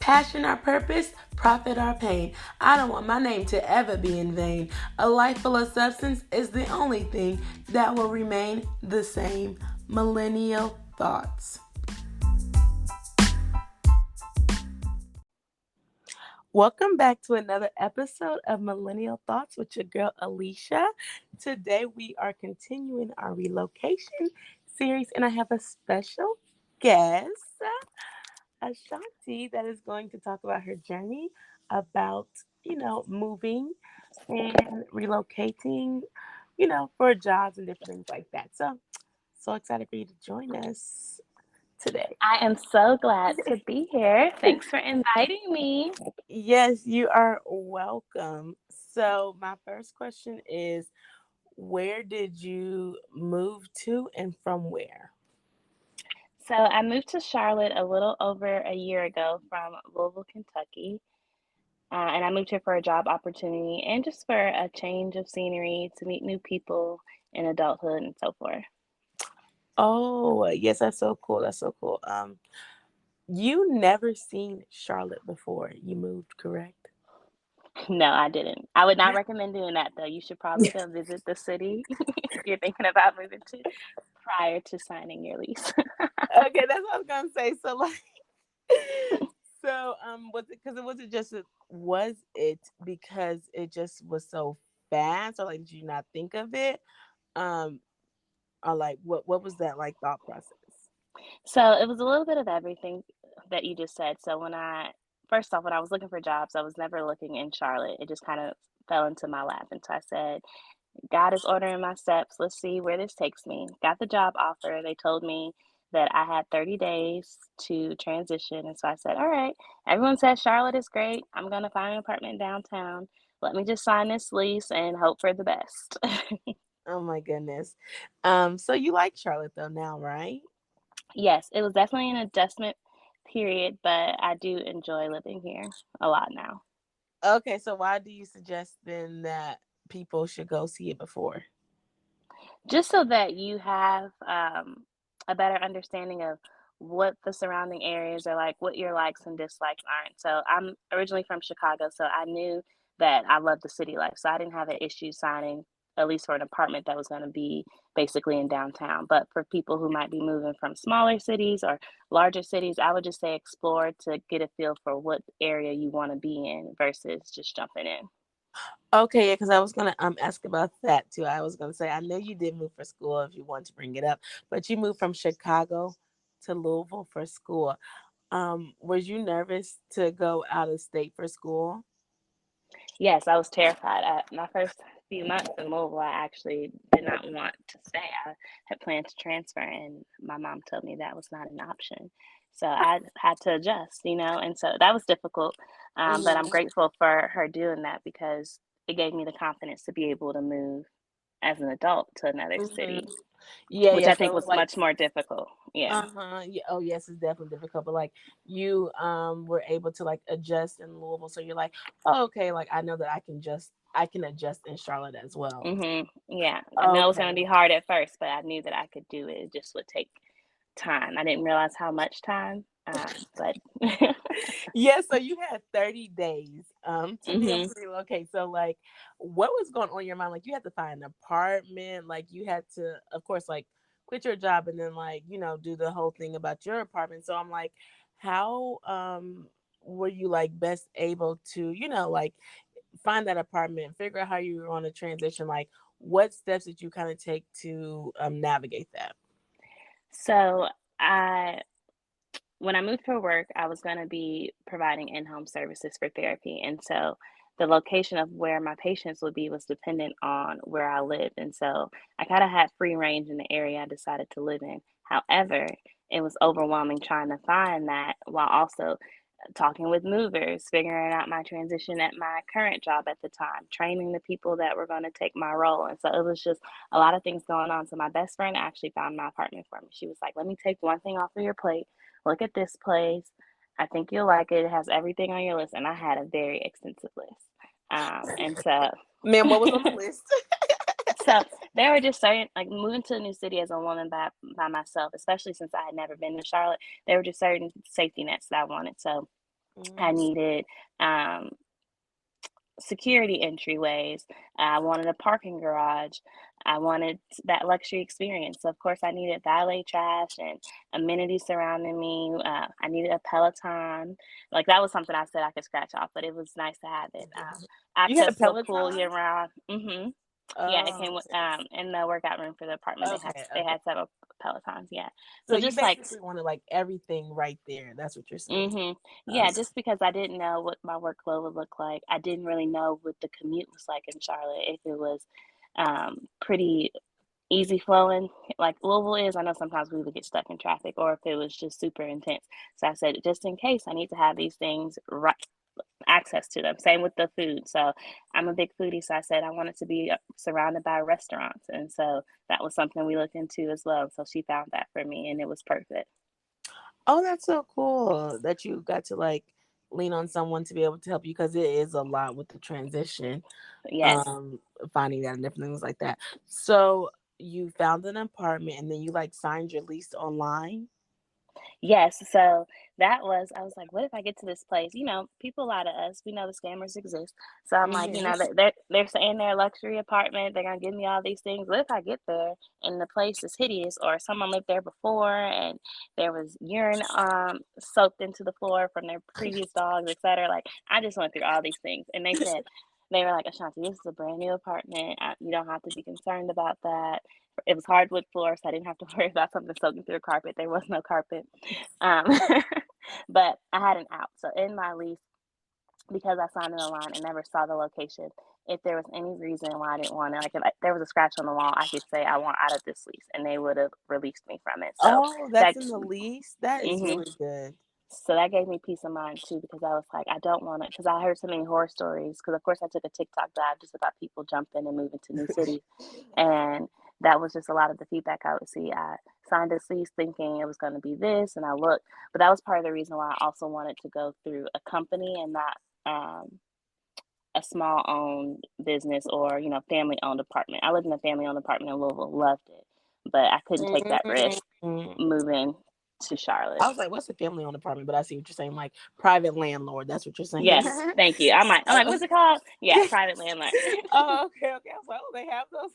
Passion our purpose, profit our pain. I don't want my name to ever be in vain. A life full of substance is the only thing that will remain the same. Millennial thoughts. Welcome back to another episode of Millennial Thoughts with your girl Alicia. Today we are continuing our relocation series, and I have a special guest, Ashanti, that is going to talk about her journey about, moving and relocating, for jobs and different things like that. So excited for you to join us today. I am so glad to be here. Thanks for inviting me. Yes, you are welcome. So, my first question is, where did you move to and from where? So, I moved to Charlotte a little over a year ago from Louisville, Kentucky. And I moved here for a job opportunity and just for a change of scenery to meet new people in adulthood and so forth. Oh, yes, that's so cool. That's so cool. You never seen Charlotte before you moved, correct? No, I didn't. I would not recommend doing that though. You should probably go visit the city if you're thinking about moving to prior to signing your lease. Okay, that's what I was gonna say. So, like, was it because was it because it just was so fast, or like did you not think of it? Um, or like what was that like thought process? So it was a little bit of everything that you just said. So first off, when I was looking for jobs, I was never looking in Charlotte. It just kind of fell into my lap. And so I said, God is ordering my steps. Let's see where this takes me. Got the job offer. They told me that I had 30 days to transition. And so I said, all right, everyone says Charlotte is great. I'm going to find an apartment downtown. Let me just sign this lease and hope for the best. Oh my goodness. So you like Charlotte though now, right? Yes, it was definitely an adjustment period, but I do enjoy living here a lot now. Okay, so why do you suggest then that people should go see it before? Just so that you have a better understanding of what the surrounding areas are like, what your likes and dislikes aren't. So I'm originally from Chicago, so I knew that I loved the city life. So I didn't have an issue signing, at least for an apartment that was going to be basically in downtown. But for people who might be moving from smaller cities or larger cities, I would just say explore to get a feel for what area you want to be in versus just jumping in. Okay, yeah, because I was gonna ask about that too. I was gonna say I know you did move for school if you want to bring it up, but you moved from Chicago to Louisville for school. Was you nervous to go out of state for school? Yes, I was terrified. My first few months in Louisville, I actually did not want to stay. I had planned to transfer, and my mom told me that was not an option. So I had to adjust, and so that was difficult. But I'm Mhm. grateful for her doing that because it gave me the confidence to be able to move as an adult to another Mhm. city, Yeah, which yeah. I think So was like, much more difficult. Yeah. yeah. Oh, yes, it's definitely difficult. But like, you were able to like adjust in Louisville, so you're like, oh, okay, like I know that I can adjust in Charlotte as well. Yeah. I know it was going to Okay. be hard at first, but I knew that I could do it. It just would take time. I didn't realize how much time, but Yeah, so you had 30 days to be able hmm to relocate. So like what was going on in your mind? Like you had to find an apartment, like you had to of course like quit your job and then like, do the whole thing about your apartment. So I'm like, how were you like best able to, like find that apartment, figure out how you were on a transition, like what steps did you kind of take to navigate that? so I when I moved for work, I was going to be providing in-home services for therapy, and so the location of where my patients would be was dependent on where I lived, and so I kind of had free range in the area I decided to live in. However, it was overwhelming trying to find that while also talking with movers, figuring out my transition at my current job at the time, training the people that were going to take my role. And so it was just a lot of things going on. So my best friend actually found my apartment for me. She was like, let me take one thing off of your plate. Look at this place. I think you'll like it. It has everything on your list. And I had a very extensive list. And so Man, what was on the list? so there were just certain like moving to a new city as a woman by myself, especially since I had never been to Charlotte, there were just certain safety nets that I wanted. So I Mm. needed um, security entryways. I wanted a parking garage. I wanted that luxury experience. So of course, I needed valet trash and amenities surrounding me. I needed a Peloton. Like that was something I said I could scratch off, but it was nice to have it. You had a Access to a pool year Peloton? round. Yeah, it came Oh, with okay. in the workout room for the apartment. Okay, They okay. had several Pelotons. Yeah, So so you just like basically wanted like everything right there. That's what you're saying. Yeah, Okay. just because I didn't know what my workload would look like. I didn't really know what the commute was like in Charlotte, if it was pretty easy flowing like Louisville is. I know sometimes we would get stuck in traffic, or if it was just super intense. So I said, just in case, I need to have these things right access to them. Same with the food. So I'm a big foodie, so I said I wanted to be surrounded by restaurants, and so that was something we looked into as well. So she found that for me, and it was perfect. Oh, that's so cool that you got to like lean on someone to be able to help you because it is a lot with the transition, Yes. um, finding that and different things like that. So you found an apartment and then you like signed your lease online. Yes, so that was I was like, "What if I get to this place?" People lie to us. We know the scammers exist. So I'm like, Hmm. they're saying they're a luxury apartment. They're gonna give me all these things. What if I get there and the place is hideous, or someone lived there before and there was urine soaked into the floor from their previous dogs, etc. Like I just went through all these things, and they were like, "Ashanti, this is a brand new apartment. You don't have to be concerned about that." It was hardwood floor, so I didn't have to worry about something soaking through the carpet. There was no carpet. Um, but I had an out. So in my lease, because I signed it online and never saw the location, if there was any reason why I didn't want it, like if there was a scratch on the wall, I could say I want out of this lease, and they would have released me from it. So Oh, that's that, in the lease. That is hmm really good. so that gave me peace of mind too, because I was like, I don't want it, because I heard so many horror stories. Because of course I took a TikTok dive just about people jumping and moving to new cities, and that was just a lot of the feedback I would see. I signed this lease thinking it was going to be this, and I looked, but that was part of the reason why I also wanted to go through a company and not a small owned business, or family owned apartment. I lived in a family owned apartment in Louisville, loved it, but I couldn't take that risk Mm. moving to Charlotte. I was like, what's a family owned apartment? But I see what you're saying, like private landlord. That's what you're saying. Yes, thank you. I'm like, Oh. what's it called? Yeah, private landlord. Oh, okay, okay. I was like, oh, they have those.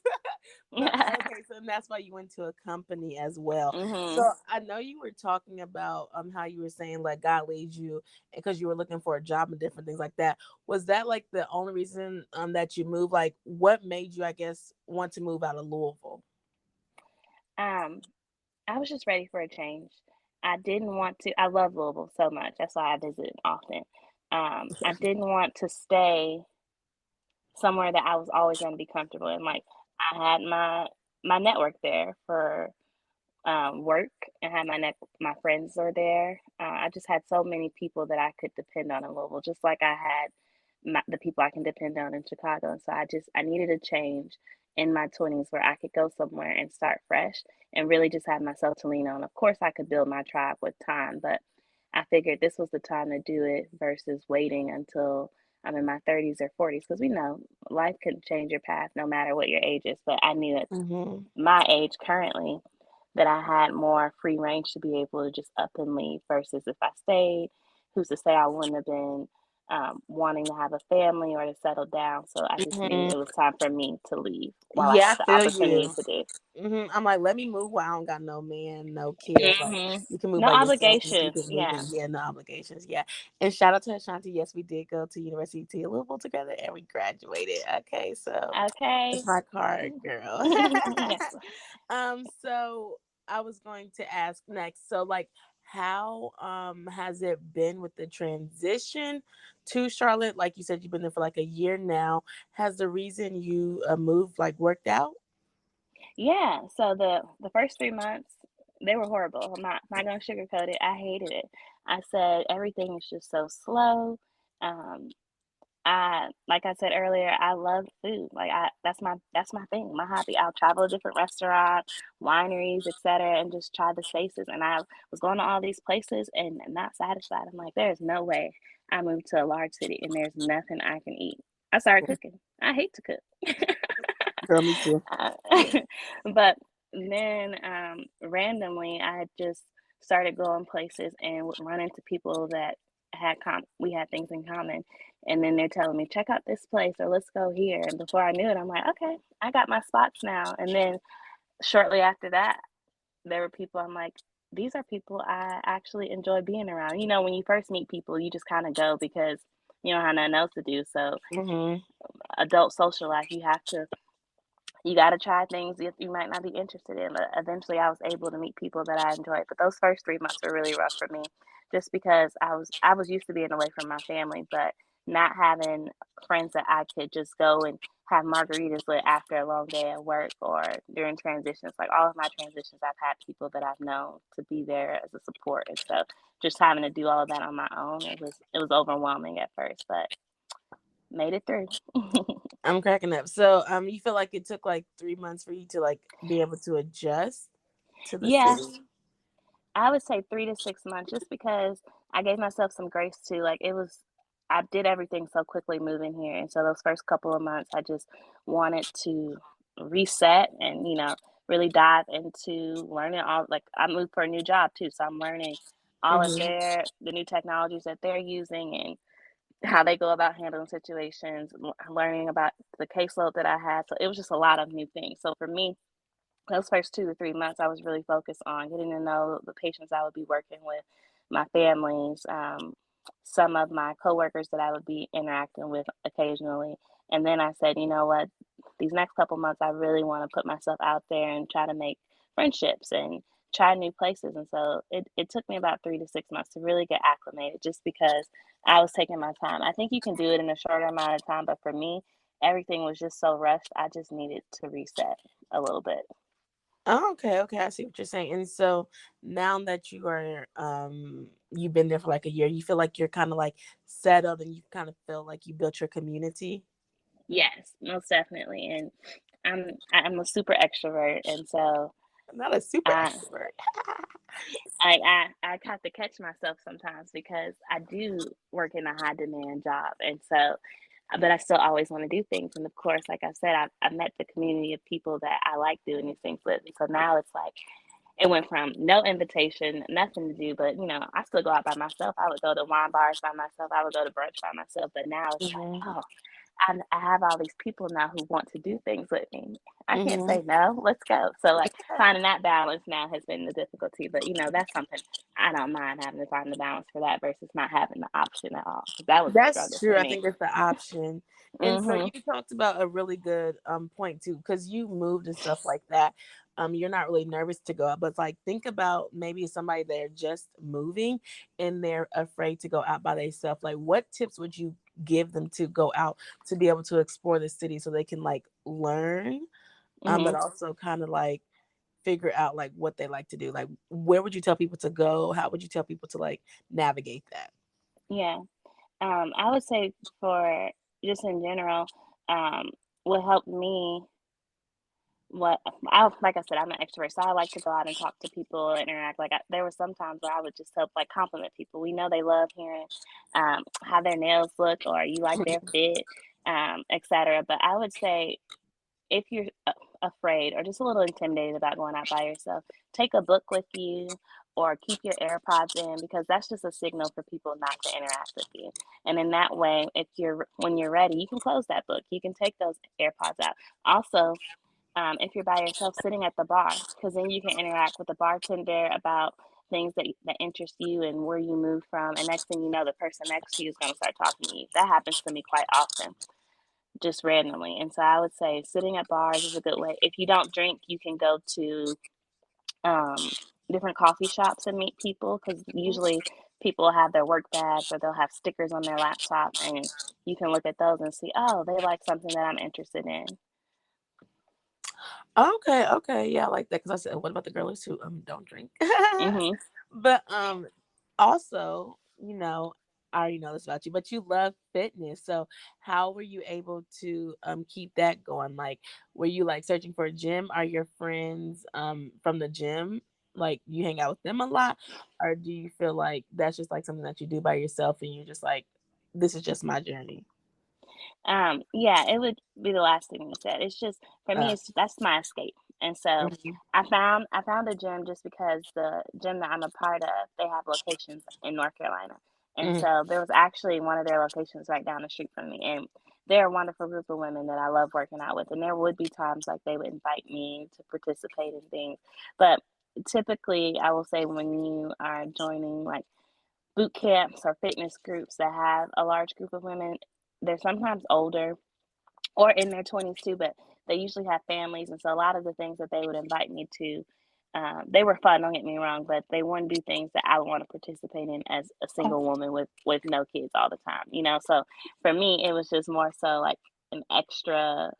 But okay, so that's why you went to a company as well. So hmm I know you were talking about how you were saying like God leads you because you were looking for a job and different things like that. Was that like the only reason that you moved? Like, what made you, I guess, want to move out of Louisville? Um, I was just ready for a change. I didn't want to. I love Louisville so much. That's why I visit often. I didn't want to stay somewhere that I was always going to be comfortable in. Like I had my network there for work, and had my friends were there. I just had so many people that I could depend on in Louisville, just like I had the people I can depend on in Chicago. And so I needed a change in my 20s where I could go somewhere and start fresh and really just have myself to lean on. Of course, I could build my tribe with time, but I figured this was the time to do it versus waiting until I'm in my 30s or 40s, because we know life can change your path no matter what your age is. But I knew at Hmm. my age currently that I had more free range to be able to just up and leave, versus if I stayed, who's to say I wouldn't have been wanting to have a family or to settle down. So I just knew Hmm. it was time for me to leave while I Yeah, had I the feel opportunity you. to do. I'm like, let me move while I don't got no man, no kids. Like, hmm you can move No by yourself and keep obligations. it moving. Yeah. Yeah, no obligations. Yeah. And shout out to Ashanti. Yes, we did go to University of Louisville together and we graduated. Okay, so Okay. that's my card, girl. Yes. So I was going to ask next. So like how has it been with the transition to Charlotte? Like you said, you've been there for like a year now. Has the reason you moved like worked out? Yeah. So the first 3 months, they were horrible. I'm not gonna sugarcoat it. I hated it. I said everything is just so slow. Um, like I said earlier, I love food. Like that's my thing, my hobby. I'll travel to different restaurants, wineries, etc., and just try the spaces. And I was going to all these places and not satisfied. I'm like, there's no way I moved to a large city and there's nothing I can eat. I started cooking. I hate to cook. Girl, me too. Uh, but then randomly, I had just started going places and would run into people that we had things in common. And then they're telling me, check out this place or let's go here. And before I knew it, I'm like, okay, I got my spots now. And then shortly after that, there were people I'm like, these are people I actually enjoy being around. You know, when you first meet people, you just kind of go because you don't have nothing else to do. So, Mhm. adult social life, you got to try things that you might not be interested in. But eventually, I was able to meet people that I enjoyed. But those first 3 months were really rough for me, just because I was used to being away from my family, but not having friends that I could just go and have margaritas with after a long day at work or during transitions. Like all of my transitions, I've had people that I've known to be there as a support, and so just having to do all of that on my own, it was overwhelming at first, but made it through. I'm cracking up. So, you feel like it took like 3 months for you to like be able to adjust to the Yeah, city? I would say 3 to 6 months, just because I gave myself some grace too. Like I did everything so quickly moving here, and so those first couple of months, I just wanted to reset and really dive into learning all. Like I moved for a new job too, so I'm learning all of Mhm. the new technologies that they're using and how they go about handling situations, learning about the caseload that I had. So it was just a lot of new things. So for me, those first 2 to 3 months, I was really focused on getting to know the patients I would be working with, my families, some of my coworkers that I would be interacting with occasionally. And then I said, you know what, these next couple months, I really want to put myself out there and try to make friendships and try new places. And so it took me about 3 to 6 months to really get acclimated, just because I was taking my time. I think you can do it in a shorter amount of time, but for me, everything was just so rushed. I just needed to reset a little bit. Oh, okay, okay, I see what you're saying. And so now that you are you've been there for like a year, you feel like you're kind of like settled and you kind of feel like you built your community. Yes, most definitely. And I'm a super extrovert, and so Not a super I extrovert. I have to catch myself sometimes because I do work in a high demand job, and so but I still always want to do things. And of course, like I said, I've met the community of people that I like doing these things with, and so now it's like it went from no invitation, nothing to do, but I still go out by myself. I would go to wine bars by myself. I would go to brunch by myself. But now it's like, Mhm. oh, I have all these people now who want to do things with me. I can't Mhm. say no. Let's go. So like finding that balance now has been the difficulty, but that's something I don't mind having to find the balance for that versus not having the option at all. Because that was a That's struggle for true. I me. think that's the option. And so Mhm. you talked about a really good point too, because you moved and stuff like that. You're not really nervous to go out, but it's like think about maybe somebody they're just moving and they're afraid to go out by themselves. Like what tips would you give them to go out to be able to explore the city so they can like learn, but Mhm. also kind of like figure out like what they like to do? Like where would you tell people to go? How would you tell people to like navigate that? Yeah. I would say for just in general, um, what helped me what I like I said, I'm an extrovert, so I like to go out and talk to people, interact. Like there were some times where I would just help, like compliment people. We know they love hearing how their nails look or you like their fit, etc. But I would say if you're afraid or just a little intimidated about going out by yourself, take a book with you or keep your AirPods in because that's just a signal for people not to interact with you. And in that way, if you're when you're ready, you can close that book. You can take those AirPods out. Also, if you're by yourself sitting at the bar, because then you can interact with the bartender about things that interest you and where you moved from. And next thing you know, the person next to you is going to start talking to you. That happens to me quite often, just randomly. And so I would say sitting at bars is a good way. If you don't drink, you can go to um, different coffee shops and meet people because usually people have their work bags or they'll have stickers on their laptop and you can look at those and see, oh, they like something that I'm interested in. Okay, okay, yeah, I like that because I said, what about the girls who don't drink? Hmm. But also, I already know this about you, but you love fitness. So how were you able to keep that going? Like, were you like searching for a gym? Are your friends from the gym like you hang out with them a lot, or do you feel like that's just like something that you do by yourself and you're just like, this is just my journey? Yeah, it would be the last thing you said. It's just for me, Uh, it's that's my escape. And so mhm. I found a gym just because the gym that I'm a part of, they have locations in North Carolina. And Mhm. so there was actually one of their locations right down the street from me. And they're a wonderful group of women that I love working out with. And there would be times like they would invite me to participate in things. But typically, I will say when you are joining like boot camps or fitness groups that have a large group of women, they're sometimes older or in their 20s too, but they usually have families. And so a lot of the things that they would invite me to, they were fun, don't get me wrong, but they wouldn't do things that I would want to participate in as a single woman with no kids all the time, you know? So for me, it was just more so like an extra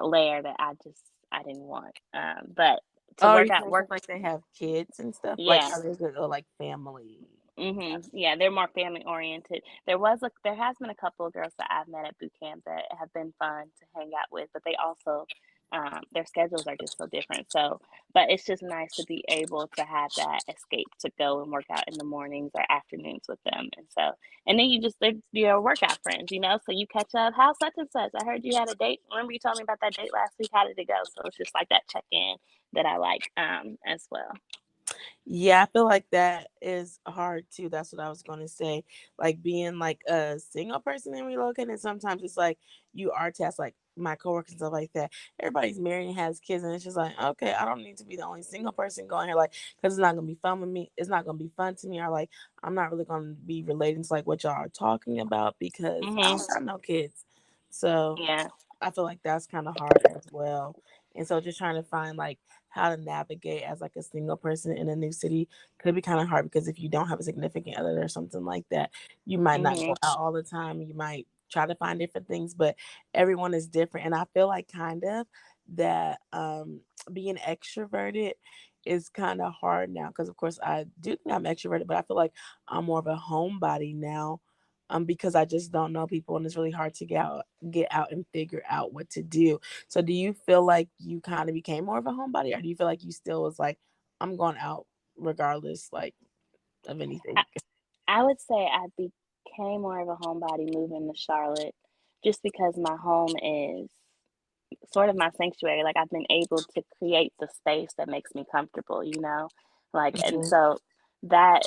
layer that I didn't want. But to Oh, are work you out, saying work, because like they have kids and stuff? Like yeah. are they good or like family? Yeah, they're more family oriented. There has been a couple of girls that I've met at boot camp that have been fun to hang out with, but they also their schedules are just so different. So, but it's just nice to be able to have that escape to go and work out in the mornings or afternoons with them. And so, and then they're your workout friends, you know. So you catch up. How's such and such? I heard you had a date. Remember you told me about that date last week? How did it go? So it's just like that check in that I like as well. Yeah, I feel like that is hard too. That's what I was going to say. Like being like a single person and relocating, sometimes it's like you are tasked, like my coworkers and stuff like that. Everybody's married and has kids, and it's just like, okay, I don't need to be the only single person going here, like, because it's not gonna be fun with me. It's not gonna be fun to me, or like I'm not really gonna be relating to like what y'all are talking about because I Mhm. don't got no kids. So Yeah. I feel like that's kind of hard as well. And so just trying to find like how to navigate as like a single person in a new city could be kind of hard because if you don't have a significant other or something like that, you might not go Mhm. out all the time. You might try to find different things, but everyone is different. And I feel like kind of that being extroverted is kind of hard now because of course I do think I'm extroverted, but I feel like I'm more of a homebody now because I just don't know people and it's really hard to get out and figure out what to do. So do you feel like you kind of became more of a homebody or do you feel like you still was like, I'm going out regardless like of anything? I, I would say I became more of a homebody moving to Charlotte just because my home is sort of my sanctuary. Like I've been able to create the space that makes me comfortable, you know? Like, and Mhm. so that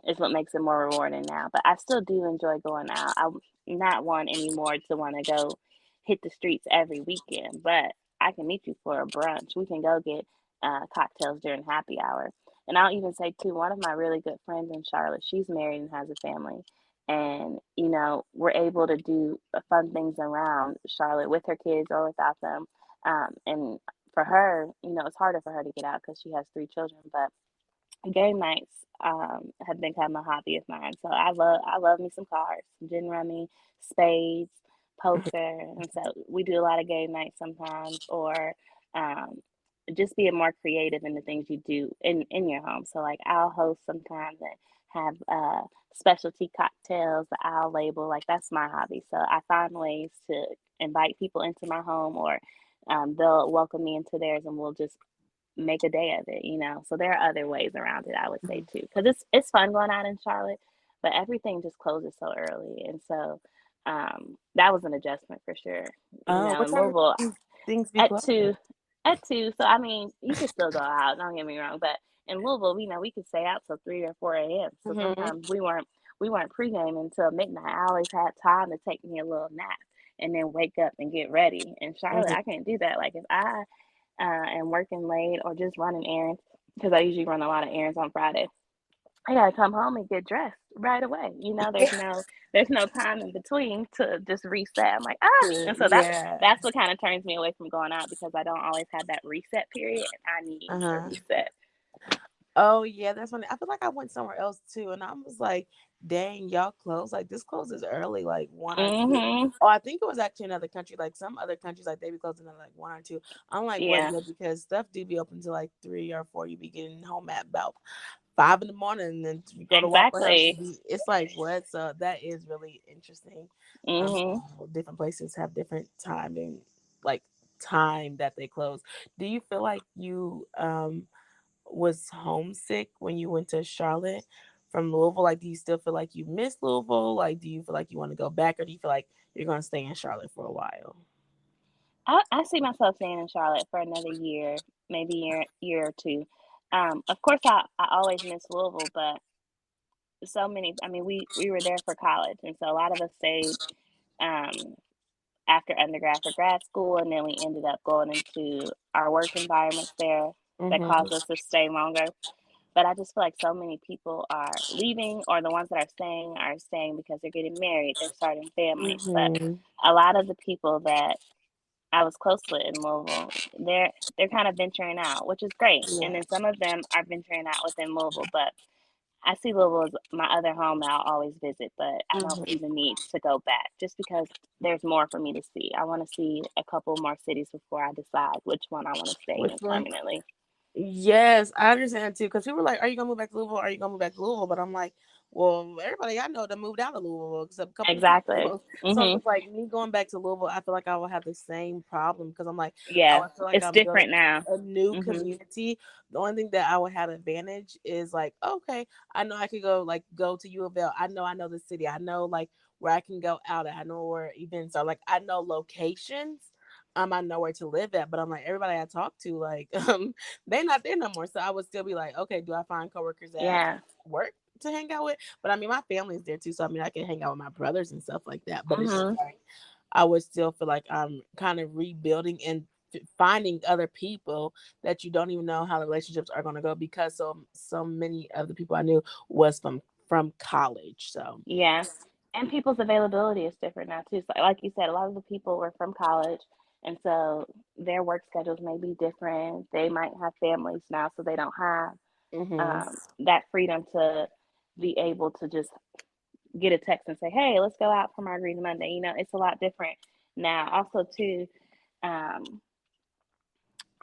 is what makes it more rewarding now. But I still do enjoy going out. I'm not one anymore to want to go hit the streets every weekend, but I can meet you for a brunch. We can go get cocktails during happy hour. And I'll even say, too, one of my really good friends in Charlotte, she's married and has a family. And, you know, we're able to do fun things around Charlotte with her kids or without them. And for her, you know, it's harder for her to get out because she has three children, but game nights have become a hobby of mine. So I love me some cards, some gin rummy, spades, poker, and so we do a lot of game nights sometimes, or um, just being more creative in the things you do in your home. So like I'll host sometimes and have specialty cocktails that I'll label. Like that's my hobby. So I find ways to invite people into my home, or they'll welcome me into theirs, and we'll just make a day of it, you know. So there are other ways around it, I would say too, because it's fun going out in Charlotte, but everything just closes so early, and so that was an adjustment for sure. You Oh, know, what in time of Louisville things be at closing? two, at two. So I mean, you can still go out. Don't get me wrong, but in Louisville, you know, we could stay out till 3 or 4 a.m. So Mhm. sometimes we weren't pregame until midnight. I always had time to take me a little nap and then wake up and get ready. In Charlotte, Mhm. I can't do that. Like if I and working late or just running errands because I usually run a lot of errands on Friday. I gotta come home and get dressed right away. You know, there's no time in between to just reset. I'm like and so that's Yeah. that's what kind of turns me away from going out because I don't always have that reset period and I need a Uh-huh. reset. Oh yeah, that's funny. I feel like I went somewhere else too, and I was like, "Dang, y'all close! Like this closes early, like 1 or 2." Mhm. Oh, I think it was actually another country. Like some other countries, like they be closing at like 1 or 2. I'm like, "What?" Yeah. Yeah, because stuff do be open to like 3 or 4. You be getting home at about 5 in the morning, and then you go to Waffle House. Exactly. It's like what? So that is really interesting. Mhm. Different places have different time and like time that they close. Do you feel like you was homesick when you went to Charlotte from Louisville? Like, do you still feel like you miss Louisville? Like, do you feel like you want to go back, or do you feel like you're going to stay in Charlotte for a while? I see myself staying in Charlotte for another year, maybe year or two. Of course, I always miss Louisville, but so many. I mean, we were there for college, and so a lot of us stayed um, after undergrad for grad school, and then we ended up going into our work environments there that caused us Mhm. to stay longer. But I just feel like so many people are leaving, or the ones that are staying because they're getting married, they're starting families. But Mhm. a lot of the people that I was close with in Louisville, they're kind of venturing out, which is great. And Yeah. then some of them are venturing out within Louisville. But I see Louisville as my other home that I'll always visit, but I don't see Mhm. the need to go back just because there's more for me to see. I want to see a couple more cities before I decide which one I want to stay Which in one? permanently. Yes, I understand too. Because people were like, "Are you gonna move back to Louisville? Are you gonna move back to Louisville?" But I'm like, "Well, everybody I know that moved out of Louisville except a couple of Exactly. people." So I'm Mhm. just like, me going back to Louisville, I feel like I will have the same problem because I'm like, I Yeah. would feel like It's I'm building different now. a new Mhm. community. The only thing that I would have advantage is like, okay, I know I could go to U of L. I know the city. I know like where I can go out at. I know where events are. Like I know locations. I know where to live at. But I'm like everybody I talk to, like they not there no more. So I would still be like, okay, do I find coworkers at Yeah. work to hang out with? But I mean, my family's there too, so I mean, I can hang out with my brothers and stuff like that. But it's just Mhm. like I would still feel like I'm kind of rebuilding and finding other people that you don't even know how the relationships are going to go because so many of the people I knew was from college. So Yeah. And people's availability is different now too. So like you said, a lot of the people were from college, and so their work schedules may be different. They might have families now, so they don't have hmm that freedom to be able to just get a text and say, "Hey, let's go out for Margarita Monday." You know, it's a lot different now. Also, too, um,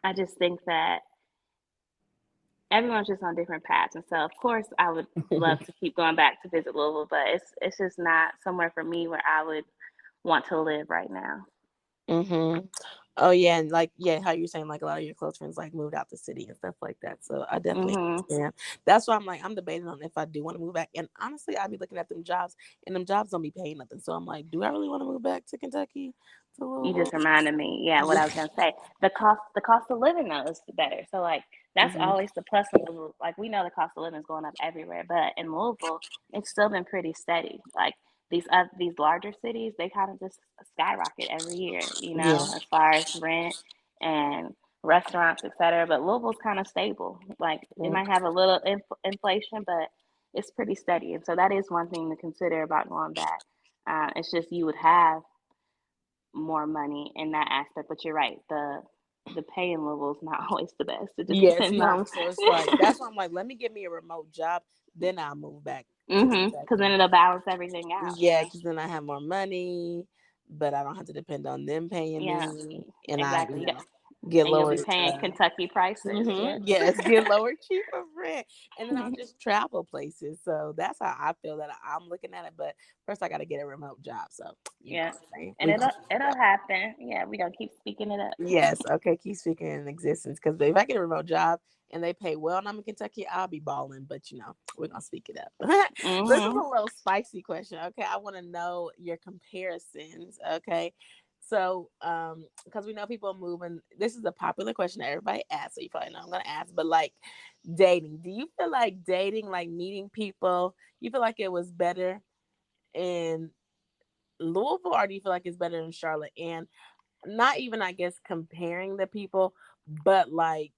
I just think that everyone's just on different paths, and so of course, I would love to keep going back to visit Louisville, but it's just not somewhere for me where I would want to live right now. hmm Oh yeah, and like yeah, how you're saying like a lot of your close friends like moved out the city and stuff like that. So I definitely Mhm. understand. That's why I'm like I'm debating on if I do want to move back. And honestly, I'd be looking at them jobs, and them jobs don't be paying nothing. So I'm like, do I really want to move back to Kentucky to You Louisville? just reminded me, yeah, what Yeah. I was gonna say. The cost of living though is better. So like that's hmm always the plus in Louisville. Like we know the cost of living is going up everywhere, but in Louisville, it's still been pretty steady. Like these larger cities, they kind of just skyrocket every year, Yeah. as far as rent and restaurants, etc. But Louisville's kind of stable. Like it Mhm. might have a little inflation, but it's pretty steady. And so that is one thing to consider about going back. It's just you would have more money in that aspect. But you're right, the pay in Louisville is not always the best. It just Yeah, it's depends on. not. So it's like that's why I'm like, let me get me a remote job, then I'll move back to Because then Kentucky. it'll balance everything out. Yeah, Yeah, because then I have more money, but I don't have to depend on them paying yeah, me, and I, exactly. get And you'll lower. be paying Kentucky prices. Yep. Yes, get lower, cheaper rent, and then I'll just travel places. So that's how I feel that I'm looking at it. But first, I got to get a remote job. So you know Yeah, what I'm saying? and We it'll gonna figure it it'll out. happen. Yeah, we gonna keep speaking it up. Yes, okay, keep speaking in existence. Because if I get a remote job and they pay well, and I'm in Kentucky, I'll be balling. But we're gonna speak it up. This is Mhm. a little spicy question. Okay, I want to know your comparisons. Okay, so because we know people moving. This is a popular question that everybody asks. So you probably know I'm gonna ask. But like dating, do you feel like dating, like meeting people, you feel like it was better in Louisville, or do you feel like it's better in Charlotte? And not even I guess comparing the people, but like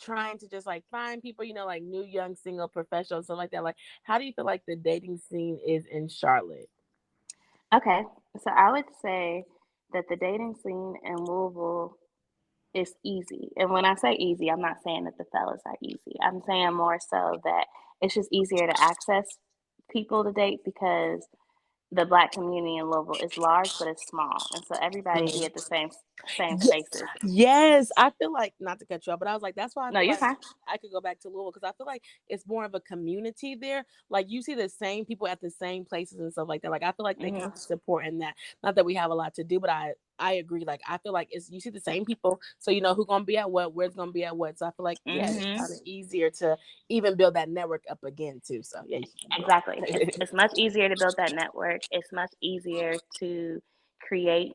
trying to just like find people, like new young single professionals, something like that. Like, how do you feel like the dating scene is in Charlotte? Okay, so I would say that the dating scene in Louisville is easy. And when I say easy, I'm not saying that the fellas are easy. I'm saying more so that it's just easier to access people to date because the black community in Louisville is large, but it's small, and so everybody be Mm. at the same Yes, spaces. yes. I feel like not to cut you off, but I was like, that's why I No, feel you're like fine. I could go back to Louisville because I feel like it's more of a community there. Like you see the same people at the same places and stuff like that. Like I feel like they kind Mhm. of support in that. Not that we have a lot to do, but I agree. Like I feel like it's you see the same people, so you know who's gonna be at what, where's gonna be at what. So I feel like yeah, it's Mhm. kind of easier to even build that network up again too. So yeah, you can keep Exactly. It's going. it's much easier to build that network. It's much easier to create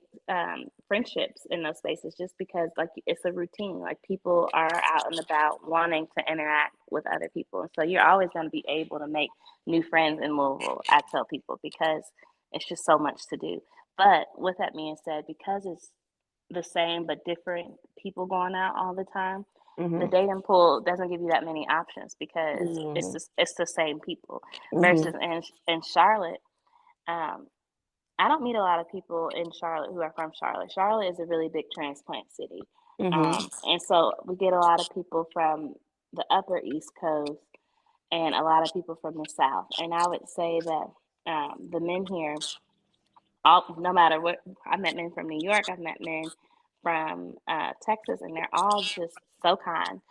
friendships in those spaces just because like it's a routine. Like people are out and about wanting to interact with other people. And so you're always going to be able to make new friends in Louisville, I tell people, because it's just so much to do. But with that being said, because it's the same but different people going out all the time, the Mhm. dating pool doesn't give you that many options because Mhm. it's the same people. Mhm. Versus in Charlotte, um, I don't meet a lot of people in Charlotte who are from Charlotte. Charlotte is a really big transplant city, Mhm. and so we get a lot of people from the Upper East Coast and a lot of people from the South. And I would say that the men here, all no matter what, I've met men from New York, I've met men from Texas, and they're all just so kind.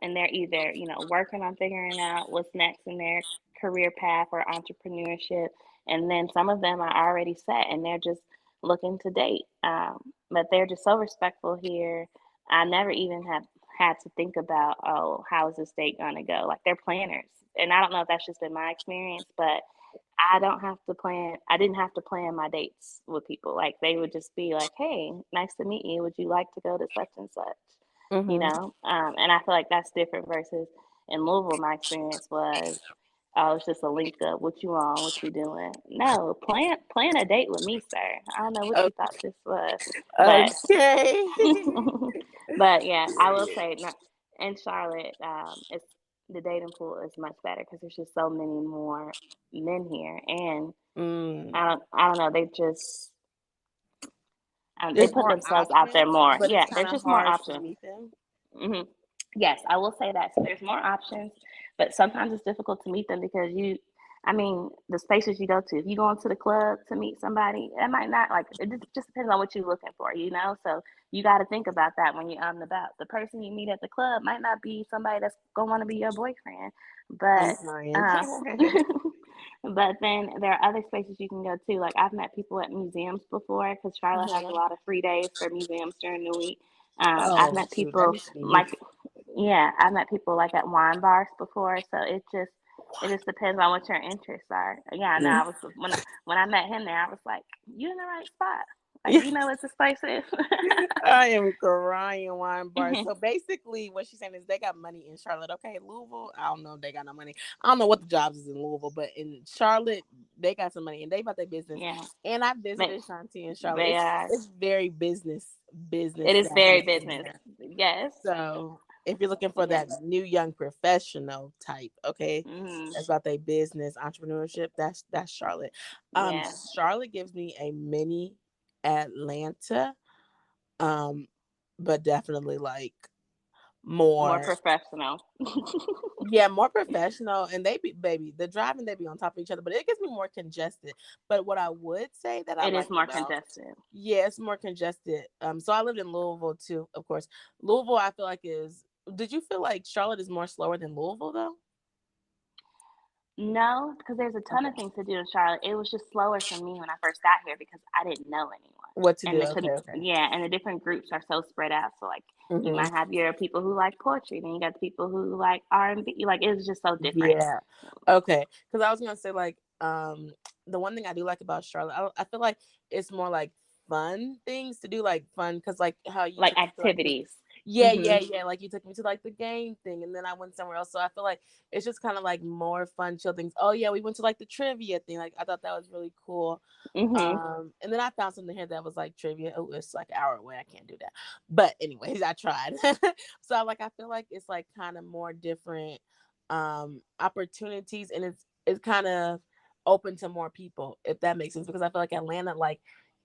And they're either working on figuring out what's next in their career path or entrepreneurship, and then some of them are already set and they're just looking to date. But they're just so respectful here. I never even have had to think about, oh, how is this date gonna go? Like they're planners, and I don't know if that's just been my experience, but I don't have to plan. I didn't have to plan my dates with people. Like they would just be like, "Hey, nice to meet you. Would you like to go to such and such?" Mhm. And I feel like that's different versus in Louisville. My experience was, oh, it's just a link up. What you on? What you doing? No, plan a date with me, sir. I don't know what you thought this was, but Okay. but yeah, I will Period. say, no, in Charlotte, it's the dating pool is much better because there's just so many more men here, and Mm. I don't know, they just they There's put more themselves out there options, more. but it's Yeah, kind there's of just more hard to options. meet them. Hmm. Yes, I will say that. So there's more options, but sometimes it's difficult to meet them because I mean, the spaces you go to, if you go into the club to meet somebody, it might not like it just depends on what you're looking for, you know? So you got to think about that when you're out and about. The person you meet at the club might not be somebody that's going to want to be your boyfriend, I'm but crying. uh, but then there are other spaces you can go to. Like I've met people at museums before because Charlotte has a Mhm. lot of free days for museums during the week. I've Oh met shoot, that people used to be me. like, yeah, I've met people like at wine bars before. So it just depends on what your interests are. Yeah, no, Mm. I was when I met him there, I was like, "You in the right spot? Like, Yeah. you know what this place is?" I am crying, wine bar. So basically, what she's saying is they got money in Charlotte. Okay, Louisville, I don't know if they got no money. I don't know what the jobs is in Louisville, but in Charlotte, they got some money and they about their business. Yeah, And I they visited Shanti in Charlotte. they are. It's very business It is very savvy in business. there. Yes. So if you're looking for Yeah. that new young professional type, okay, Hmm. that's about their business entrepreneurship. That's Charlotte. Yeah. Charlotte gives me a mini Atlanta, um, but definitely like More more, professional. yeah, more professional. And they be baby the driving, they be on top of each other, but it gets me more congested. But what I would say that I It is like more about, congested. yeah, it's more congested. So I lived in Louisville too, of course. Louisville, I feel like is. Did you feel like Charlotte is more slower than Louisville though? No, because there's a ton Okay. of things to do in Charlotte. It was just slower for me when I first got here because I didn't know anyone. What to do? And Okay, okay. yeah, and the different groups are so spread out. So like you Hmm. might have your people who like poetry, then you got the people who like R&B. Like it was just so different. Yeah. Okay. Because I was gonna say like the one thing I do like about Charlotte, I feel like it's more like fun things to do, like fun because like how you Like took me to like the, activities. yeah, Mhm. yeah, yeah, like you took me to like the game thing and then I went somewhere else. So I feel like it's just kind of like more fun, chill things. Oh yeah, we went to like the trivia thing. Like I thought that was really cool. Mhm. And then I found something here that was like trivia. Oh, it's like an hour away. I can't do that. But anyways, I tried. So like I feel like it's like kind of more different opportunities and it's kind of open to more people, if that makes sense. Because I feel like Atlanta, like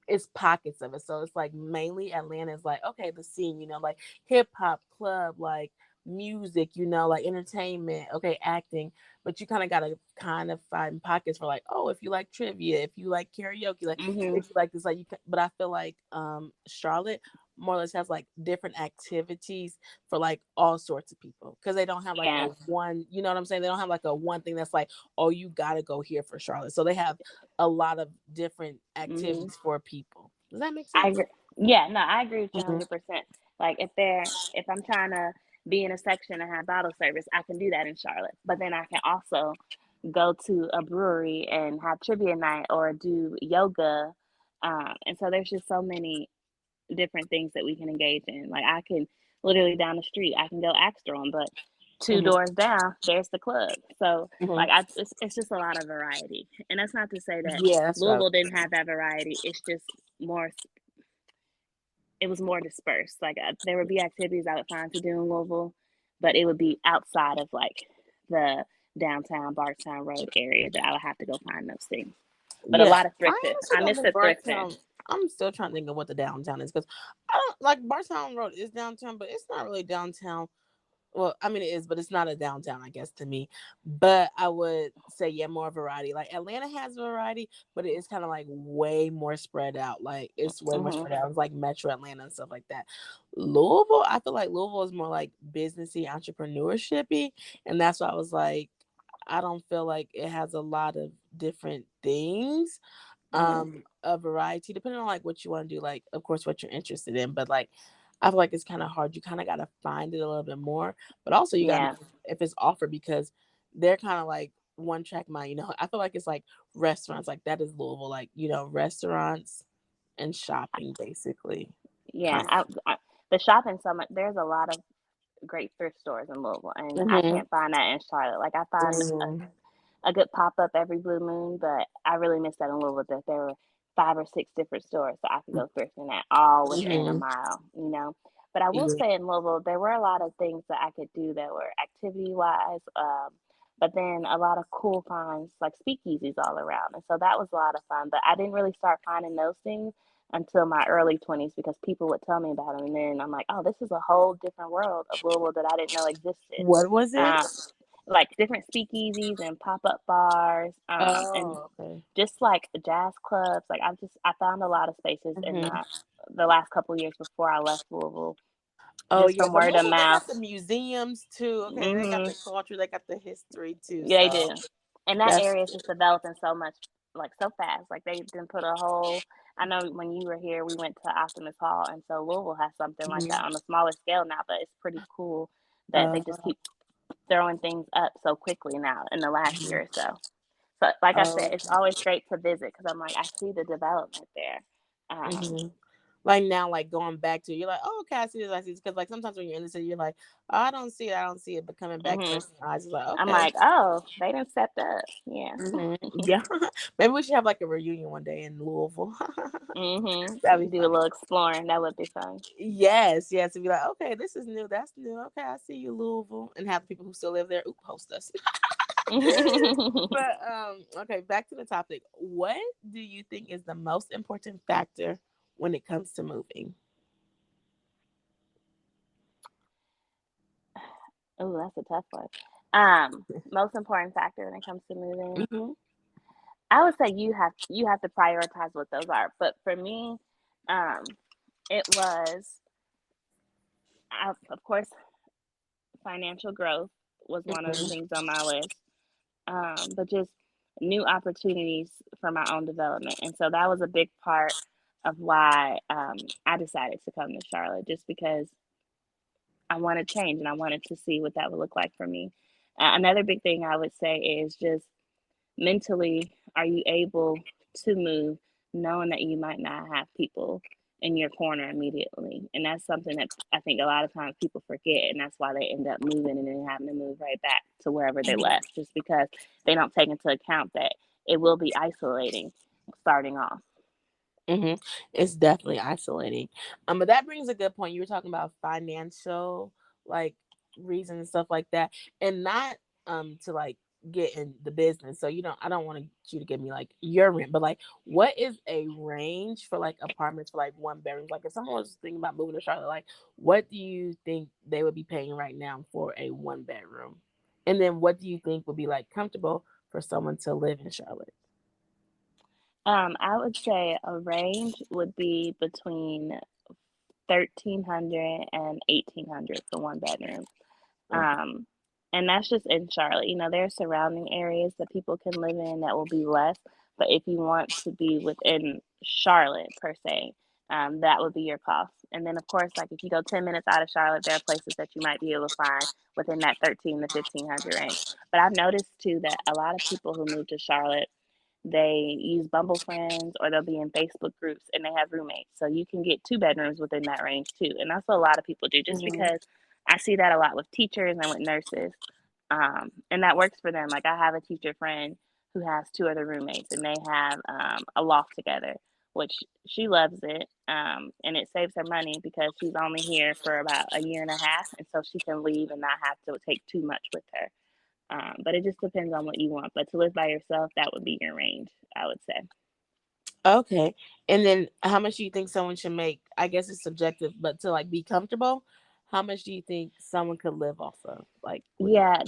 it's pockets of it. So it's like mainly Atlanta is like, okay, the scene, like hip hop, club, like music, like entertainment, okay, acting. But you kind of gotta kind of find pockets for like, oh, if you like trivia, if you like karaoke, like Mhm. if you like this, like but I feel like Charlotte more or less has like different activities for like all sorts of people because they don't have like a Yeah. one, you know what I'm saying? They don't have like a one thing that's like, oh, you gotta go here for Charlotte. So they have a lot of different Mhm. activities for people. Does that make I sense? agree. Yeah, no, I agree with you Hmm. 100%. Like if I'm trying to be in a section and have bottle service, I can do that in Charlotte. But then I can also go to a brewery and have trivia night or do yoga. And so there's just so many different things that we can engage in. Like I can literally down the street, I can go axe throwing, but Two Mhm. doors down, there's the club. So Mhm. like it's just a lot of variety. And that's not to say that Yeah, that's what I Louisville was. didn't have that variety. It's just more it was more dispersed. Like there would be activities I would find to do in Louisville, but it would be outside of like the downtown Bardstown Road area that I would have to go find those things. But a Yeah, lot of I thrifting. honestly I don't miss think the thrifting. Bardstown. I'm still trying to think of what the downtown is because I don't like Bardstown Road is downtown, but it's not really downtown. Well, I mean it is, but it's not a downtown, I guess, to me. But I would say yeah, more variety. Like Atlanta has variety, but it is kind of like way more spread out. Like it's way more Hmm. spread out. It's like Metro Atlanta and stuff like that. Louisville, I feel like Louisville is more like businessy, entrepreneurshipy, and that's why I was like, I don't feel like it has a lot of different things Hmm. a variety depending on like what you want to do, like of course what you're interested in, but like I feel like it's kind of hard. You kind of got to find it a little bit more, but also you got to Yeah. know if it's offered because they're kind of like one track mind, I feel like it's like restaurants, like that is Louisville, like restaurants and shopping basically, Yeah. kind The shopping so much. There's a lot of great thrift stores in Louisville, and of. I Hmm. can't find that in Charlotte. Like I find Hmm. a good pop up every blue moon, but I really miss that in Louisville that there were 5 or 6 different stores that I could go thrifting at all within a Hmm. mile. But I will Yeah. say in Louisville, there were a lot of things that I could do that were activity wise, but then a lot of cool finds like speakeasies all around. And so that was a lot of fun. But I didn't really start finding those things until my early 20s because people would tell me about them. And then I'm like, oh, this is a whole different world of Louisville that I didn't know existed. What was it? Um, like different speakeasies and pop up bars, and Oh, okay. just like jazz clubs. Like I found a lot of spaces in Hmm. the last couple years before I left Louisville, Oh just yeah, from but word of Louisville, they mouth. got the museums too. Okay, they got Hmm. the culture, they got the history too. Yeah, they So do. And that that's area is just developing so much, like so fast. Like they didn't put a whole. I know when you were here, we went to Optimus Hall, and so Louisville has something like that mhm. on a smaller scale now. But it's pretty cool that uh, they just keep throwing things up so quickly now in the last year or so. So, like I said, it's uh, always great to visit because I'm like, I see the development there. Um, mhm. Like now, like going back to you're like, oh, okay, I see this, I see this. Because like sometimes when you're in the city, you're like, oh, I don't see it, I don't see it. But coming back hmm fresh in your eyes is like, I'm okay, like, oh, they done stepped up. Yeah. yeah. Maybe we should have like a reunion one day in Louisville. That'd be Do a funny. little exploring. That would be fun. Yes, yes. To be like, okay, this is new, that's new. Okay, I see you, Louisville, and have the people who still live there, oop, host us. But okay, back to the topic. What do you think is the most important factor when it comes to moving? Oh, that's a tough one. Most important factor when it comes to moving, Hmm. I would say you have to prioritize what those are. But for me, um, it was, of course, financial growth was one of the Hmm. things on my list. But just new opportunities for my own development. And so that was a big part of why I decided to come to Charlotte, just because I wanted change and I wanted to see what that would look like for me. Another big thing I would say is just mentally, are you able to move knowing that you might not have people in your corner immediately? And that's something that I think a lot of times people forget, and that's why they end up moving and then having to move right back to wherever they left, just because they don't take into account that it will be isolating starting off. Hmm. It's definitely isolating. But that brings a good point. You were talking about financial like reasons and stuff like that, and not to like get in the business. So I don't want you to give me like your rent, but like what is a range for like apartments for like one bedrooms? Like if someone was thinking about moving to Charlotte, like what do you think they would be paying right now for a one bedroom? And then what do you think would be like comfortable for someone to live in Charlotte? I would say a range would be between 1,300 and 1,800 for one bedroom. Okay. Um, and that's just in Charlotte. There are surrounding areas that people can live in that will be less. But if you want to be within Charlotte per se, that would be your cost. And then of course, like if you go 10 minutes out of Charlotte, there are places that you might be able to find within that 13 to 1,500 range. But I've noticed too that a lot of people who move to Charlotte, they use Bumble friends or they'll be in Facebook groups and they have roommates. So you can get two bedrooms within that range too. And that's what a lot of people do just Mhm. because I see that a lot with teachers and with nurses, and that works for them. Like I have a teacher friend who has two other roommates, and they have a loft together, which she loves it, and it saves her money because she's only here for about a year and a half, and so she can leave and not have to take too much with her. But it just depends on what you want. But to live by yourself, that would be your range, I would say. Okay. And then how much do you think someone should make? I guess it's subjective, but to like be comfortable, how much do you think someone could live off of? Like with Yeah,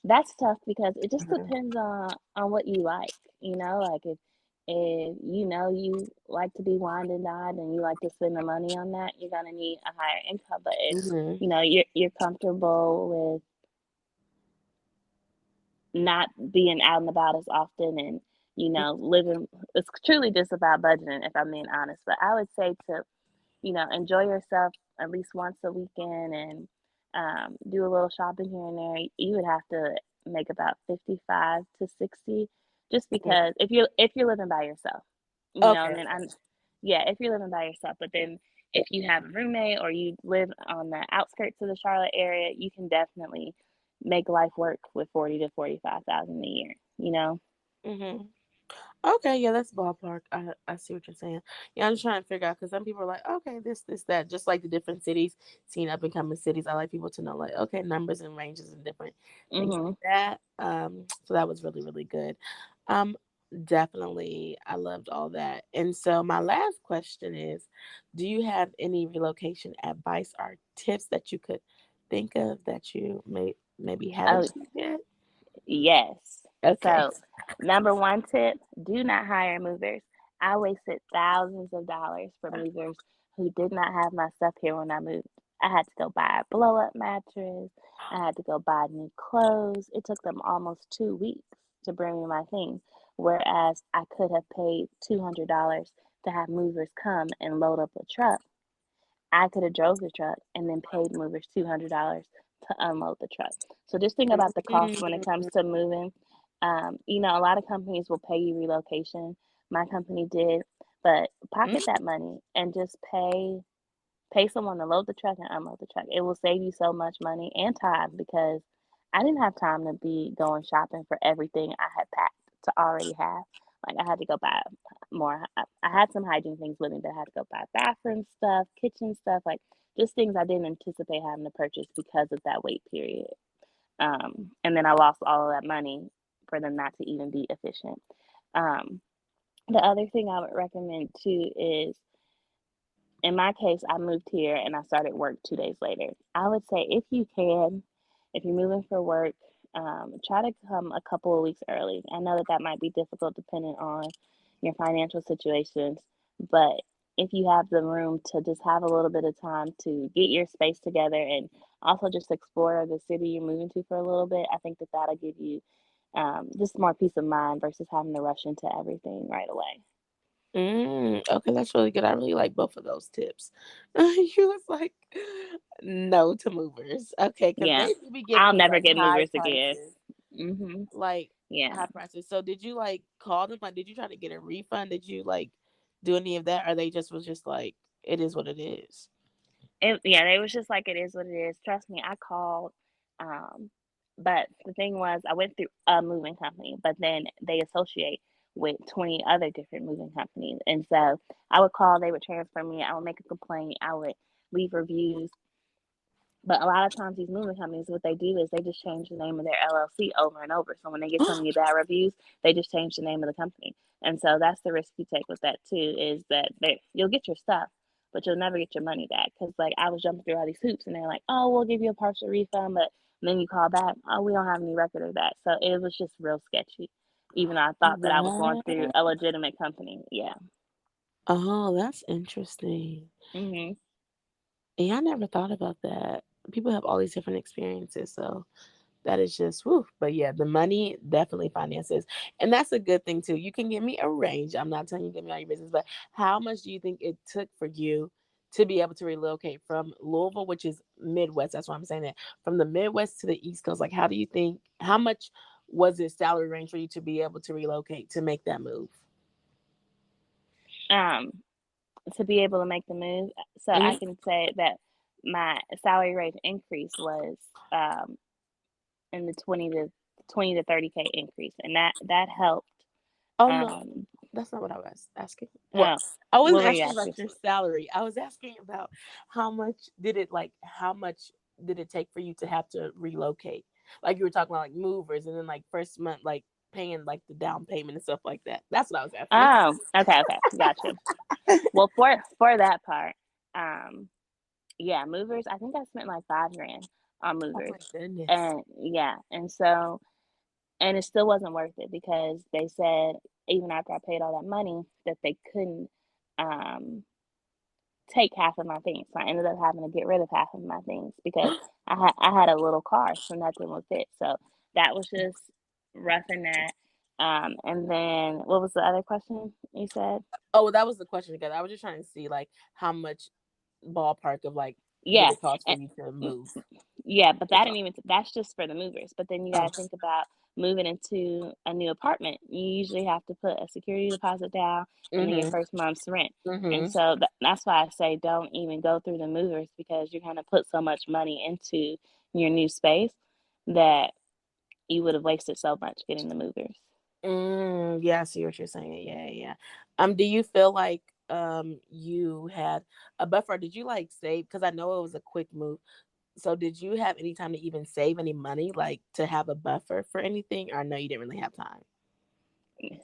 that's tough because it just Mhm. depends on what you like. Like if you know you like to be wined and dined and you like to spend the money on that, you're gonna need a higher income. But if Mhm. you're comfortable with not being out and about as often and living, it's truly just about budgeting if I'm being honest. But I would say to enjoy yourself at least once a weekend and do a little shopping here and there. You would have to make about 55 to 60, just Mhm. because if you're living by yourself, Okay, and then okay. yeah, if you're living by yourself, but then if you have a roommate or you live on the outskirts of the Charlotte area, you can definitely make life work with 40 to 45,000 a year. Mhm. Okay, yeah, that's ballpark. I see what you're saying. Yeah, I'm just trying to figure out because some people are like, okay, this, that. Just like the different cities, seeing up and coming cities. I like people to know, like, okay, numbers and ranges and different things like Mhm. that. So that was really, really good. Um, Definitely, I loved all that. And so my last question is, do you have any relocation advice or tips that you could think of that you maybe haven't Oh, tried yet? yes. Okay. So, number one tip, do not hire movers. I wasted thousands of dollars for movers who did not have my stuff here when I moved. I had to go buy a blow up mattress. I had to go buy new clothes. It took them almost 2 weeks to bring me my things, whereas I could have paid $200 to have movers come and load up a truck. I could have drove the truck and then paid movers $200 to unload the truck. So just think about the cost when it comes Mm, to moving. A lot of companies will pay you relocation. My company did, but pocket that money and just pay someone to load the truck and unload the truck. It will save you so much money and time because I didn't have time to be going shopping for everything I had packed to already have. Like I had to go buy more. I had some hygiene things with me, but I had to go buy bathroom stuff, kitchen stuff, like just things I didn't anticipate having to purchase because of that wait period. And then I lost all of that money for them not to even be efficient. Um, the other thing I would recommend too is in my case, I moved here and I started work 2 days later. I would say if you're moving for work, try to come a couple of weeks early. I know that that might be difficult depending on your financial situations, but if you have the room to just have a little bit of time to get your space together and also just explore the city you're moving to for a little bit, I think that that'll give you just more peace of mind versus having to rush into everything right away. Okay, that's really good. I really like both of those tips. You was like, no to movers. Okay, because Yeah, they do be I'll giving you never like get high movers again. prices, Mhm. like Yeah. high prices. So did you like call them? Like, did you try to get a refund? Did you like do any of that, or they just was just like, it is what it is? Yeah, they was just like, "It is what it is." Trust me, I called, um, but the thing was I went through a moving company, but then they associate with 20 other different moving companies, and so I would call, they would transfer me, I would make a complaint, I would leave reviews, but a lot of times these moving companies, what they do is they just change the name of their LLC over and over. So when they get so many bad reviews, they just change the name of the company. And so that's the risk you take with that too, is that you'll get your stuff, but you'll never get your money back. Because like I was jumping through all these hoops, and they're like, "Oh, we'll give you a partial refund," but then you call back, "Oh, we don't have any record of that." So it was just real sketchy. Even though I thought that I was going through What? a legitimate company. Yeah. Oh, that's interesting. Mhm. Yeah, I never thought about that. People have all these different experiences, so that is just woo. But yeah, the money definitely finances. And that's a good thing too. You can give me a range. I'm not telling you to give me all your business, but how much do you think it took for you to be able to relocate from Louisville, which is Midwest? That's why I'm saying that. From the Midwest to the East Coast. Like how do you think how much was it salary range for you to be able to relocate to make that move? Um, to be able to make the move. So I Hmm. can say that my salary rate increase was um, in the 20 to 30K increase, and that helped. Oh no, Um, that's not what I was asking. Well, oh, I wasn't what were you asking asking? about your salary. I was asking about how much did it take for you to have to relocate? Like you were talking about like movers and then like first month like paying like the down payment and stuff like that. That's what I was asking. Oh, okay, gotcha. Well, for that part, um, yeah, movers. I think I spent like 5 grand on Oh movers, my goodness. and yeah, and so and it still wasn't worth it because they said even after I paid all that money that they couldn't um take half of my things. So I ended up having to get rid of half of my things because I had a little car, so nothing would fit. So that was just roughing that. And then what was the other question you said? Oh, well, that was the question because I was just trying to see like how much ballpark of like did Yeah, it cost for and, you to move? yeah, but That's that all. didn't even. That's just for the movers. But then you got Oh. to think about moving into a new apartment. You usually have to put a security deposit down and then your Mhm. first month's rent. And Mhm. so that's why I say don't even go through the movers because you're going to put so much money into your new space that you would have wasted so much getting the movers. Yeah, I see what you're saying. Yeah, yeah. Do you feel like you had a buffer? Did you like save? Because I know it was a quick move. So did you have any time to even save any money, like to have a buffer for anything? Or no, you didn't really have time.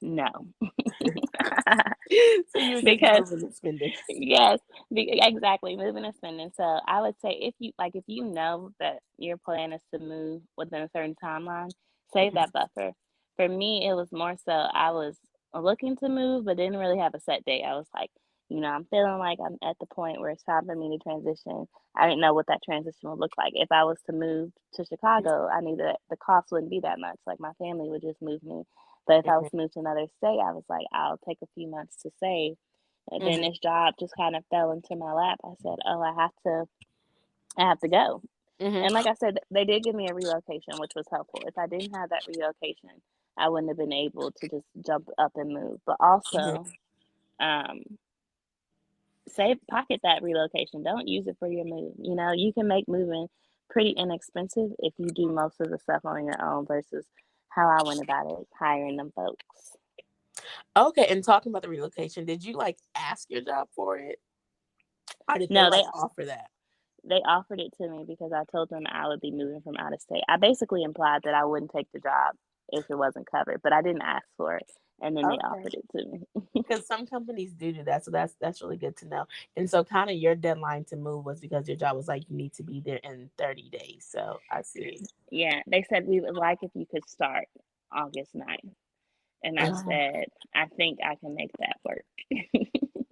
No, So you were just because moving and spending. yes, exactly. Moving and spending. So I would say if you know that your plan is to move within a certain timeline, save Mhm. that buffer. For me, it was more so I was looking to move, but didn't really have a set date. I was like, I'm feeling like I'm at the point where it's time for me to transition. I didn't know what that transition would look like. If I was to move to Chicago, I knew that the cost wouldn't be that much. Like my family would just move me. But if I was Mhm. to move to another state, I was like, I'll take a few months to save and then Mhm. this job just kind of fell into my lap. I said, "Oh, I have to go." Mhm. And like I said, they did give me a relocation, which was helpful. If I didn't have that relocation, I wouldn't have been able to just jump up and move. But also, Mhm. um, save pocket that relocation. Don't use it for your move. You can make moving pretty inexpensive if you do most of the stuff on your own versus how I went about it, hiring them folks. Okay, and talking about the relocation, did you like ask your job for it, or did they No, like they offer that? They offered it to me because I told them I would be moving from out of state. I basically implied that I wouldn't take the job if it wasn't covered, but I didn't ask for it, and then they Okay. offered it to me. Because some companies do that, so that's really good to know. And so, kind of your deadline to move was because your job was like you need to be there in 30 days. So I see. Yeah, they said we would like if you could start August 9th. And I Oh, said, I think I can make that work.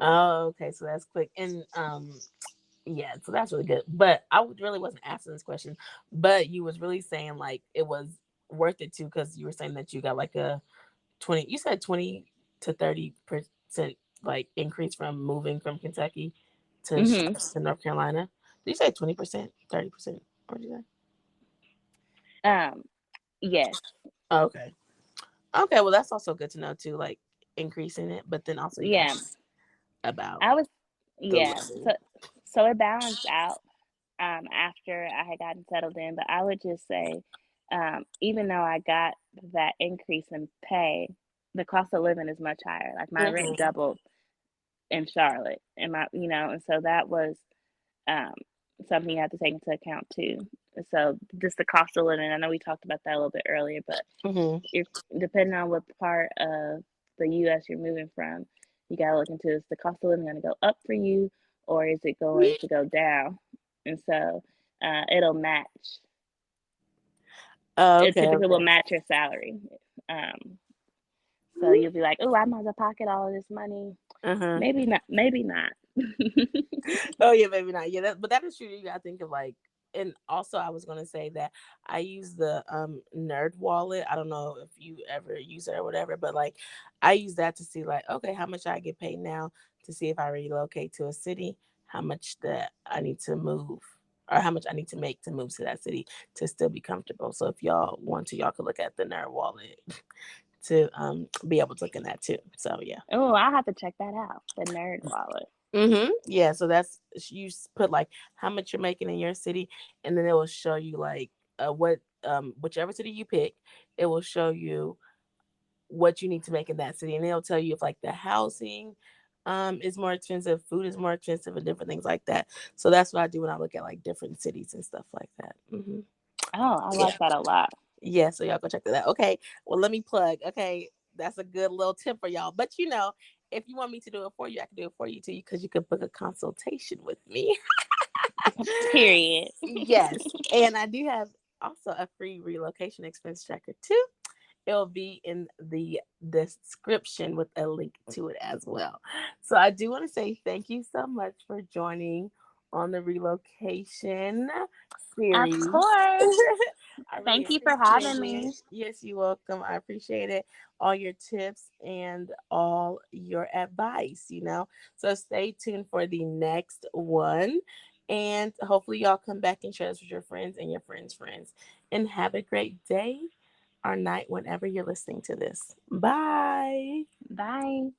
oh, okay. So that's quick, and yeah. So that's really good. But I really wasn't asking this question, but you was really saying like it was worth it too because you were saying that you got like a 20. You said 20 to 30% like increase from moving from Kentucky hmm to North Carolina. Did you say 20%, 30%? What did you say? Um, yes, Oh, okay. Okay, well that's also good to know too, like increasing it, but then also you got yeah, about I was, the yeah. level. So it balanced out after I had gotten settled in. But I would just say, even though I got that increase in pay, the cost of living is much higher. Like my rent Hmm. doubled in Charlotte, and so that was um, something you have to take into account too. So just the cost of living. I know we talked about that a little bit earlier, but Hmm. you're depending on what part of the U.S. you're moving from, you gotta look into is the cost of living going to go up for you, or is it going to go down? And so it'll match. Oh, It okay, typically will okay. match your salary. Um, so you'll be like, oh, I'm going to pocket all of this money. Uh-huh. Maybe not. Maybe not. Oh yeah, maybe not. Yeah, but that is true. You gotta think of like, and also I was gonna say that I use the Nerd Wallet. I don't know if you ever use it or whatever, but like I use that to see like, okay, how much I get paid now to see if I relocate to a city, how much that I need to move. Or how much I need to make to move to that city to still be comfortable. So if y'all want to, y'all could look at the Nerd Wallet to be able to look in that too. So yeah. Oh, I'll have to check that out. The Nerd Wallet. Yeah, so that's put like how much you're making in your city, and then it will show you like what whichever city you pick, it will show you what you need to make in that city, and it'll tell you if like the housing is more expensive, food is more expensive, and different things like that. So that's what I do when I look at like different cities and stuff like that. Oh, I Yeah. like that a lot. Yeah, so y'all go check that out. Okay, well, let me plug. Okay, that's a good little tip for y'all. But if you want me to do it for you, I can do it for you too, because you can book a consultation with me. Period. Yes, and I do have also a free relocation expense tracker too. It'll be in the description with a link to it as well. So I do want to say thank you so much for joining on the relocation Of series. course. I really Thank you for appreciate having it. me. Yes, you're welcome. I appreciate it. All your tips and all your advice. So stay tuned for the next one. And hopefully, y'all come back and share this with your friends and your friends' friends. And have a great day or night whenever you're listening to this. Bye. Bye.